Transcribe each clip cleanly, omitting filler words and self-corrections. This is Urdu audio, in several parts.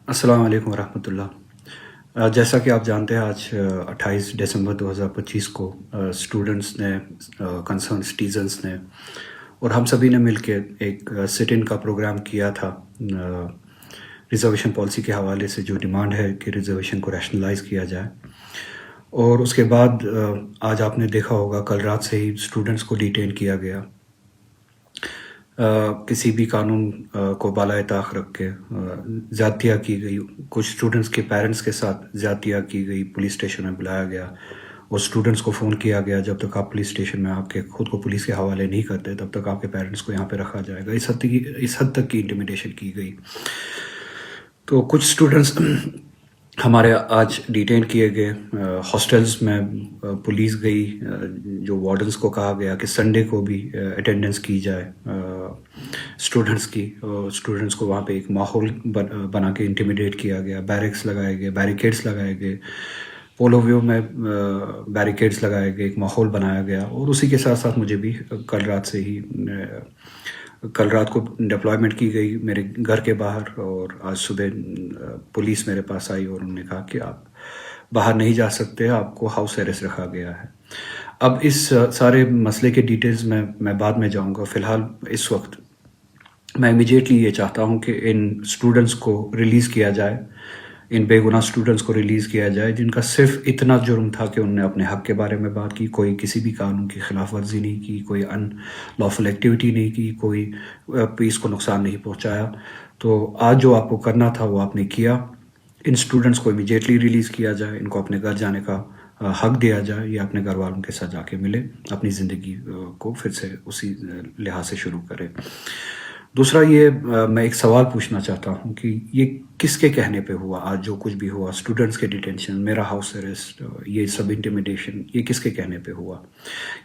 السلام علیکم ورحمۃ اللہ۔ جیسا کہ آپ جانتے ہیں، آج 28 دسمبر 2025 کو اسٹوڈنٹس نے، کنسرن سٹیزنس نے اور ہم سبھی نے مل کے ایک سٹ ان کا پروگرام کیا تھا ریزرویشن پالیسی کے حوالے سے، جو ڈیمانڈ ہے کہ ریزرویشن کو ریشنلائز کیا جائے۔ اور اس کے بعد آج آپ نے دیکھا ہوگا کل رات سے ہی اسٹوڈنٹس کو ڈیٹین کیا گیا، کسی بھی قانون کو بالائے طاق رکھ کے زیادتیاں کی گئی، کچھ اسٹوڈنٹس کے پیرنٹس کے ساتھ زیادتیاں کی گئی، پولیس اسٹیشن میں بلایا گیا اور اسٹوڈنٹس کو فون کیا گیا جب تک آپ پولیس اسٹیشن میں آپ کے خود کو پولیس کے حوالے نہیں کرتے تب تک آپ کے پیرنٹس کو یہاں پہ رکھا جائے گا۔ اس حد تک کی انٹیمیڈیشن کی گئی۔ تو کچھ اسٹوڈنٹس ہمارے آج ڈیٹین کیے گئے، ہاسٹلز میں پولیس گئی، جو وارڈنس کو کہا گیا کہ سنڈے کو بھی اٹینڈنس کی جائے اسٹوڈنٹس کی، اور اسٹوڈنٹس کو وہاں پہ ایک ماحول بنا کے انٹیمیڈیٹ کیا گیا، بیرکس لگائے گئے، بیریکیڈس لگائے گئے، پولو ویو میں بیریکیڈس لگائے گئے، ایک ماحول بنایا گیا۔ اور اسی کے ساتھ ساتھ مجھے بھی کل رات کو ڈپلائمنٹ کی گئی میرے گھر کے باہر، اور آج صبح پولیس میرے پاس آئی اور انہوں نے کہا کہ آپ باہر نہیں جا سکتے، آپ کو ہاؤس اریسٹ رکھا گیا ہے۔ اب اس سارے مسئلے کے ڈیٹیلز میں بعد میں جاؤں گا۔ فی الحال اس وقت میں امیجیٹلی یہ چاہتا ہوں کہ ان اسٹوڈنٹس کو ریلیز کیا جائے، ان بے گناہ اسٹوڈنٹس کو ریلیز کیا جائے جن کا صرف اتنا جرم تھا کہ انہوں نے اپنے حق کے بارے میں بات کی، کوئی کسی بھی قانون کی خلاف ورزی نہیں کی، کوئی ان لافل ایکٹیویٹی نہیں کی، کوئی پیس کو نقصان نہیں پہنچایا۔ تو آج جو آپ کو کرنا تھا وہ آپ نے کیا۔ ان اسٹوڈنٹس کو امیجیٹلی ریلیز کیا جائے، ان کو اپنے گھر جانے کا حق دیا جائے، یا اپنے گھر والوں کے ساتھ جا کے ملے، اپنی زندگی کو پھر سے اسی لحاظ سے شروع کرے۔ دوسرا یہ میں ایک سوال پوچھنا چاہتا ہوں کہ یہ کس کے کہنے پہ ہوا؟ آج جو کچھ بھی ہوا، اسٹوڈنٹس کے ڈیٹینشن، میرا ہاؤس اریسٹ، یہ سب انٹیمیڈیشن، یہ کس کے کہنے پہ ہوا؟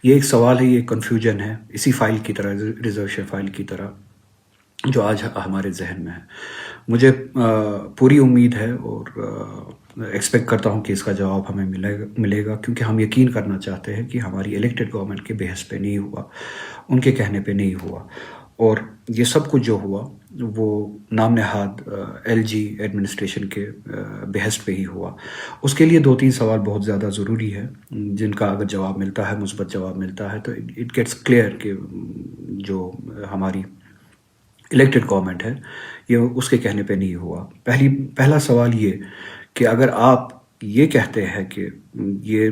یہ ایک سوال ہے، یہ کنفیوژن ہے، اسی فائل کی طرح، ریزرویشن فائل کی طرح جو آج ہمارے ذہن میں ہے۔ مجھے پوری امید ہے اور ایکسپیکٹ کرتا ہوں کہ اس کا جواب ہمیں ملے گا، کیونکہ ہم یقین کرنا چاہتے ہیں کہ ہماری الیکٹڈ گورنمنٹ کے بحث پہ نہیں ہوا، ان کے کہنے پہ نہیں ہوا۔ اور یہ سب کچھ جو ہوا وہ نام نہاد ایل جی ایڈمنسٹریشن کے بحث پہ ہی ہوا۔ اس کے لیے 2-3 سوال بہت زیادہ ضروری ہے، جن کا اگر جواب ملتا ہے، مثبت جواب ملتا ہے، تو اٹ گیٹس کلیئر کہ جو ہماری الیکٹڈ گورنمنٹ ہے یہ اس کے کہنے پہ نہیں ہوا۔ پہلا سوال یہ کہ اگر آپ یہ کہتے ہیں کہ یہ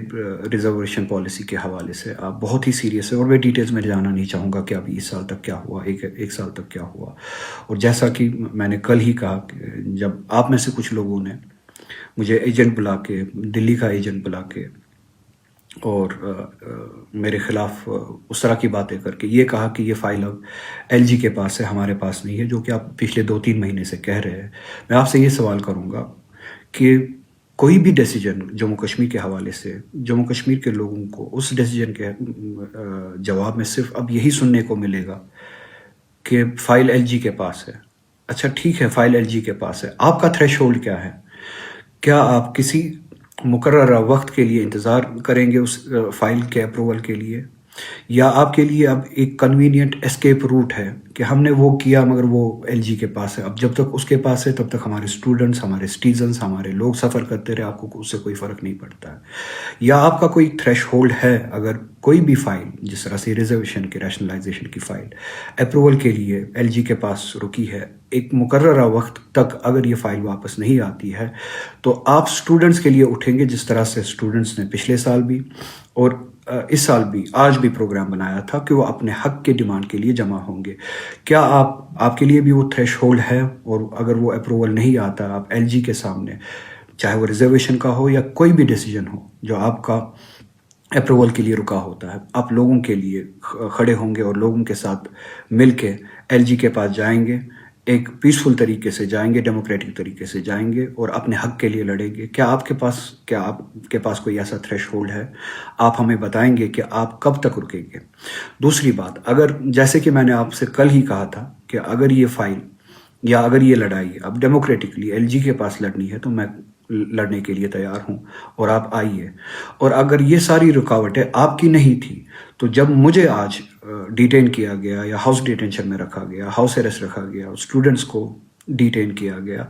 ریزرویشن پالیسی کے حوالے سے آپ بہت ہی سیریس ہے، اور میں ڈیٹیلز میں جانا نہیں چاہوں گا کہ ابھی اس سال تک کیا ہوا، ایک سال تک کیا ہوا۔ اور جیسا کہ میں نے کل ہی کہا کہ جب آپ میں سے کچھ لوگوں نے مجھے ایجنٹ بلا کے، دلی کا ایجنٹ بلا کے، اور میرے خلاف اس طرح کی باتیں کر کے یہ کہا کہ یہ فائل اب ایل جی کے پاس ہے، ہمارے پاس نہیں ہے، جو کہ آپ پچھلے 2-3 مہینے سے کہہ رہے ہیں، میں آپ سے یہ سوال کروں گا کہ کوئی بھی ڈیسیجن جموں کشمیر کے حوالے سے، جموں کشمیر کے لوگوں کو اس ڈیسیجن کے جواب میں صرف اب یہی سننے کو ملے گا کہ فائل ایل جی کے پاس ہے۔ اچھا ٹھیک ہے، فائل ایل جی کے پاس ہے، آپ کا تھریش ہولڈ کیا ہے؟ کیا آپ کسی مقررہ وقت کے لیے انتظار کریں گے اس فائل کے اپروول کے لیے، یا آپ کے لیے اب ایک کنوینئنٹ اسکیپ روٹ ہے کہ ہم نے وہ کیا مگر وہ ایل جی کے پاس ہے، اب جب تک اس کے پاس ہے تب تک ہمارے اسٹوڈنٹس، ہمارے سٹیزنس، ہمارے لوگ سفر کرتے رہے، آپ کو اس سے کوئی فرق نہیں پڑتا ہے؟ یا آپ کا کوئی تھریش ہولڈ ہے، اگر کوئی بھی فائل جس طرح سے ریزرویشن کے ریشنلائزیشن کی فائل اپروول کے لیے ایل جی کے پاس رکی ہے، ایک مقررہ وقت تک اگر یہ فائل واپس نہیں آتی ہے تو آپ اسٹوڈنٹس کے لیے اٹھیں گے، جس طرح سے اسٹوڈنٹس نے پچھلے سال بھی اور اس سال بھی، آج بھی پروگرام بنایا تھا کہ وہ اپنے حق کے ڈیمانڈ کے لیے جمع ہوں گے؟ کیا آپ کے لیے بھی وہ تھریش ہولڈ ہے؟ اور اگر وہ اپروول نہیں آتا، آپ ایل جی کے سامنے، چاہے وہ ریزرویشن کا ہو یا کوئی بھی ڈیسیجن ہو جو آپ کا اپروول کے لیے رکا ہوتا ہے، آپ لوگوں کے لیے کھڑے ہوں گے اور لوگوں کے ساتھ مل کے ایل جی کے پاس جائیں گے، ایک پیسفل طریقے سے جائیں گے، ڈیموکریٹک طریقے سے جائیں گے اور اپنے حق کے لیے لڑیں گے؟ کیا آپ کے پاس کوئی ایسا تھریش ہولڈ ہے؟ آپ ہمیں بتائیں گے کہ آپ کب تک رکیں گے؟ دوسری بات، اگر جیسے کہ میں نے آپ سے کل ہی کہا تھا کہ اگر یہ فائل یا اگر یہ لڑائی اب ڈیموکریٹکلی ایل جی کے پاس لڑنی ہے تو میں لڑنے کے لیے تیار ہوں، اور آپ آئیے۔ اور اگر یہ ساری رکاوٹیں آپ کی نہیں تھی تو جب مجھے آج ڈیٹین کیا گیا یا ہاؤس ڈیٹینشن میں رکھا گیا، ہاؤس اریسٹ رکھا گیا، اسٹوڈنٹس کو ڈیٹین کیا گیا،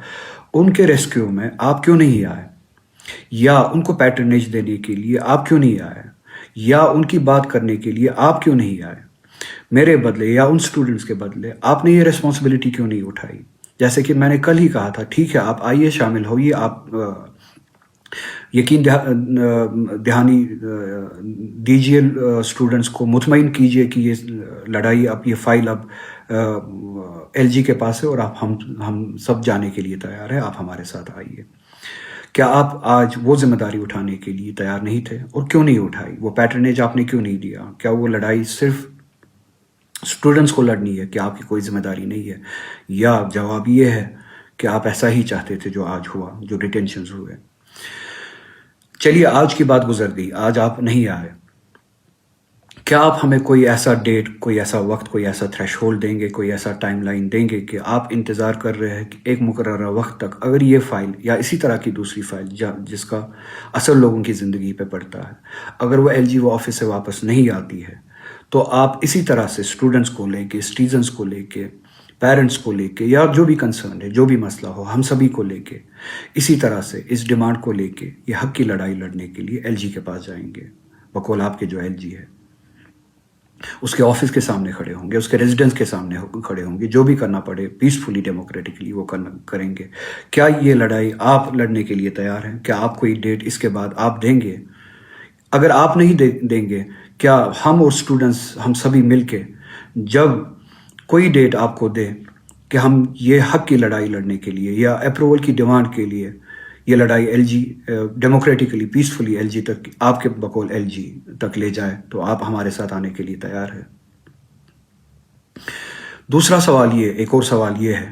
ان کے ریسکیو میں آپ کیوں نہیں آئے؟ یا ان کو پیٹرنیج دینے کے لیے آپ کیوں نہیں آئے؟ یا ان کی بات کرنے کے لیے آپ کیوں نہیں آئے؟ میرے بدلے یا ان سٹوڈنٹس کے بدلے آپ نے یہ ریسپانسبلٹی کیوں نہیں اٹھائی؟ جیسے کہ میں نے کل ہی کہا تھا، ٹھیک ہے آپ آئیے، شامل ہوئیے، آپ یقین دہانی دیجیے اسٹوڈنٹس کو، مطمئن کیجیے کہ یہ لڑائی، اب یہ فائل اب ایل جی کے پاس ہے اور آپ ہم سب جانے کے لیے تیار ہیں، آپ ہمارے ساتھ آئیے۔ کیا آپ آج وہ ذمہ داری اٹھانے کے لیے تیار نہیں تھے؟ اور کیوں نہیں اٹھائی؟ وہ پیٹرنیج آپ نے کیوں نہیں دیا؟ کیا وہ لڑائی صرف اسٹوڈنٹس کو لڑنی ہے کہ آپ کی کوئی ذمہ داری نہیں ہے؟ یا جواب یہ ہے کہ آپ ایسا ہی چاہتے تھے جو آج ہوا، جو ڈیٹینشنز ہوئے؟ چلیے آج کی بات گزر گئی، آج آپ نہیں آئے، کیا آپ ہمیں کوئی ایسا ڈیٹ، کوئی ایسا وقت، کوئی ایسا تھریش ہولڈ دیں گے، کوئی ایسا ٹائم لائن دیں گے کہ آپ انتظار کر رہے ہیں کہ ایک مقررہ وقت تک اگر یہ فائل یا اسی طرح کی دوسری فائل جس کا اثر لوگوں کی زندگی پہ پڑتا ہے، اگر وہ ایل جی وہ آفس سے واپس نہیں آتی ہے، تو آپ اسی طرح سے اسٹوڈنٹس کو لے کے، سٹیزنس کو لے کے، پیرنٹس کو لے کے، یا جو بھی کنسرن ہے، جو بھی مسئلہ ہو، ہم سبھی کو لے کے اسی طرح سے اس ڈیمانڈ کو لے کے یہ حق کی لڑائی لڑنے کے لیے ایل جی کے پاس جائیں گے، بقول آپ کے جو ایل جی ہے، اس کے آفس کے سامنے کھڑے ہوں گے، اس کے ریزیڈنس کے سامنے کھڑے ہوں گے، جو بھی کرنا پڑے پیسفلی، ڈیموکریٹکلی وہ کریں گے۔ کیا یہ لڑائی آپ لڑنے کے لیے تیار ہیں؟ کیا آپ کوئی ڈیٹ اس کے بعد آپ دیں گے؟ اگر آپ نہیں دیں گے، کیا ہم اور اسٹوڈنٹس، ہم سبھی مل کے جب کوئی ڈیٹ آپ کو دے کہ ہم یہ حق کی لڑائی لڑنے کے لیے یا اپروول کی ڈیمانڈ کے لیے یہ لڑائی L G democratically, peacefully L G تک، آپ کے بقول ایل جی تک لے جائے، تو آپ ہمارے ساتھ آنے کے لیے تیار ہے؟ دوسرا سوال یہ، ایک اور سوال یہ ہے،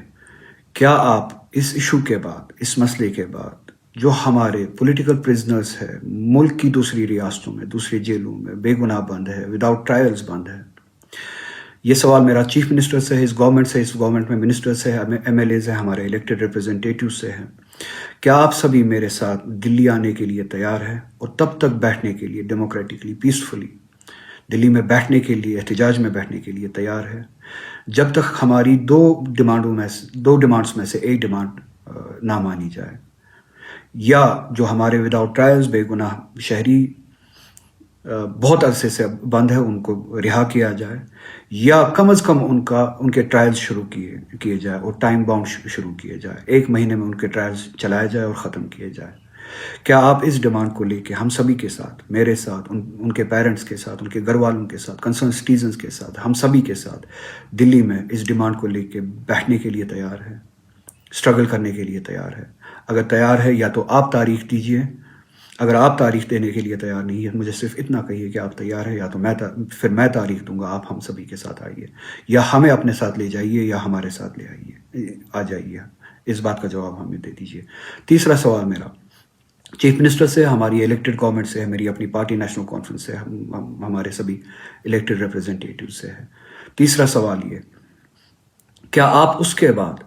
کیا آپ اس ایشو کے بعد، اس مسئلے کے بعد، جو ہمارے پولیٹیکل پرزنرز ہے ملک کی دوسری ریاستوں میں، دوسری جیلوں میں بے گناہ بند ہے، وداؤٹ ٹرائلز بند ہے، یہ سوال میرا چیف منسٹر سے ہے، اس گورنمنٹ میں منسٹر سے ہے، ایم ایل ایز ہیں، ہمارے الیکٹڈ ریپرزنٹیٹیو سے ہے، کیا آپ سبھی میرے ساتھ دلی آنے کے لیے تیار ہیں اور تب تک بیٹھنے کے لیے ڈیموکریٹکلی، پیسفلی دلی میں بیٹھنے کے لیے، احتجاج میں بیٹھنے کے لیے تیار ہے، جب تک ہماری دو ڈیمانڈس میں سے ایک ڈیمانڈ نہ مانی جائے، یا جو ہمارے وداؤٹ ٹرائلز بے گناہ شہری بہت عرصے سے بند ہے ان کو رہا کیا جائے، یا کم از کم ان کے ٹرائلز شروع کیے جائے اور ٹائم باؤنڈ شروع کیے جائے، 1 مہینے میں ان کے ٹرائلز چلائے جائے اور ختم کیے جائے۔ کیا آپ اس ڈیمانڈ کو لے کے ہم سبھی کے ساتھ، میرے ساتھ، ان کے پیرنٹس کے ساتھ، ان کے گھر والوں کے ساتھ، کنسرن سٹیزنز کے ساتھ، ہم سبھی کے ساتھ دلی میں اس ڈیمانڈ کو لے کے بیٹھنے کے لیے تیار ہے، اسٹرگل کرنے کے لیے تیار ہے؟ اگر تیار ہے، یا تو آپ تاریخ دیجئے، اگر آپ تاریخ دینے کے لیے تیار نہیں ہے، مجھے صرف اتنا کہیے کہ آپ تیار ہیں، یا تو پھر میں تاریخ دوں گا، آپ ہم سبھی کے ساتھ آئیے، یا ہمیں اپنے ساتھ لے جائیے، یا ہمارے ساتھ لے آ جائیے، اس بات کا جواب ہمیں دے دیجیے۔ تیسرا سوال میرا چیف منسٹر سے، ہماری الیکٹڈ گورنمنٹ سے ہے، میری اپنی پارٹی نیشنل کانفرنس سے، ہمارے سبھی الیکٹڈ ریپرزنٹیٹیو سے ہے۔ تیسرا سوال یہ، کیا آپ اس کے بعد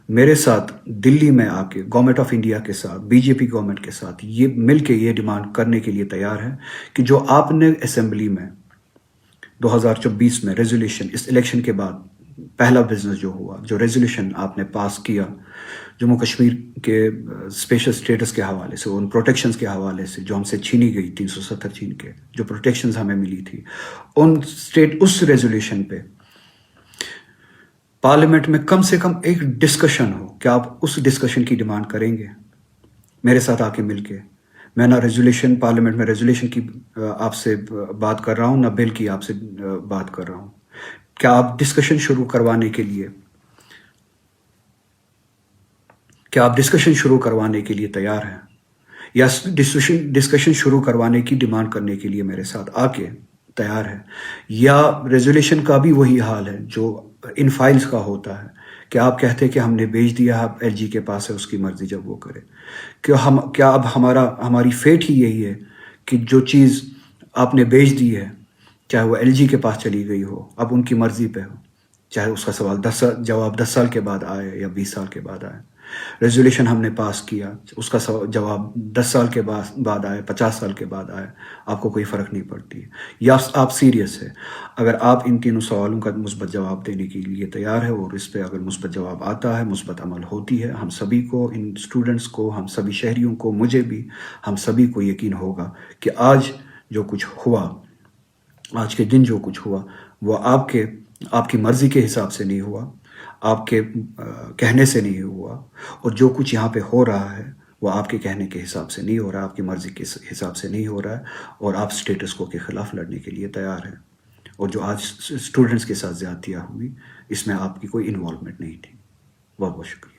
میرے ساتھ دلی میں آ کے گورنمنٹ آف انڈیا کے ساتھ، بی جے پی گورنمنٹ کے ساتھ یہ مل کے یہ ڈیمانڈ کرنے کے لیے تیار ہیں کہ جو آپ نے اسمبلی میں 2024 میں ریزولوشن، اس الیکشن کے بعد پہلا بزنس جو ہوا، جو ریزولوشن آپ نے پاس کیا جموں کشمیر کے اسپیشل اسٹیٹس کے حوالے سے، ان پروٹیکشنز کے حوالے سے جو ہم سے چھینی گئی، 370 چھین کے جو پروٹیکشنز ہمیں ملی تھی، اس ریزولوشن پہ پارلیمنٹ میں کم سے کم ایک ڈسکشن ہو، کیا آپ اس ڈسکشن کی ڈیمانڈ کریں گے میرے ساتھ آ کے مل کے؟ میں نہ ریزولوشن، پارلیمنٹ میں ریزولوشن کی آپ سے بات کر رہا ہوں، نہ بل کی آپ سے بات کر رہا ہوں۔ کیا آپ ڈسکشن شروع کروانے کے لیے، تیار ہیں، یا ڈسکشن شروع کروانے کی ڈیمانڈ کرنے کے لیے میرے ساتھ آ کے تیار ہے؟ یا ریزولوشن کا بھی وہی حال ہے جو ان فائلز کا ہوتا ہے کہ آپ کہتے ہیں کہ ہم نے بھیج دیا، اب ایل جی کے پاس ہے، اس کی مرضی جب وہ کرے؟ کیا اب ہماری فیٹ ہی یہی ہے کہ جو چیز آپ نے بھیج دی ہے، چاہے وہ ایل جی کے پاس چلی گئی ہو، اب ان کی مرضی پہ ہو، چاہے اس کا جواب 10 سال کے بعد آئے یا 20 سال کے بعد آئے؟ ریزولیوشن ہم نے پاس کیا، اس کا جواب 10 سال کے بعد آئے، 50 سال کے بعد آئے، آپ کو کوئی فرق نہیں پڑتی ہے، یا آپ سیریس ہے؟ اگر آپ ان تینوں سوالوں کا مثبت جواب دینے کے لیے تیار ہے اور اس پہ اگر مثبت جواب آتا ہے، مثبت عمل ہوتی ہے، ہم سبھی کو، ان اسٹوڈنٹس کو، ہم سبھی شہریوں کو، مجھے بھی، ہم سبھی کو یقین ہوگا کہ آج جو کچھ ہوا، آج کے دن جو کچھ ہوا، وہ آپ کی مرضی کے حساب سے نہیں ہوا، آپ کے کہنے سے نہیں ہوا، اور جو کچھ یہاں پہ ہو رہا ہے وہ آپ کے کہنے کے حساب سے نہیں ہو رہا، آپ کی مرضی کے حساب سے نہیں ہو رہا ہے، اور آپ اسٹیٹس کو کے خلاف لڑنے کے لیے تیار ہیں۔ اور جو آج اسٹوڈنٹس کے ساتھ زیادتیاں ہوئی، اس میں آپ کی کوئی انوالومنٹ نہیں تھی۔ بہت بہت شکریہ۔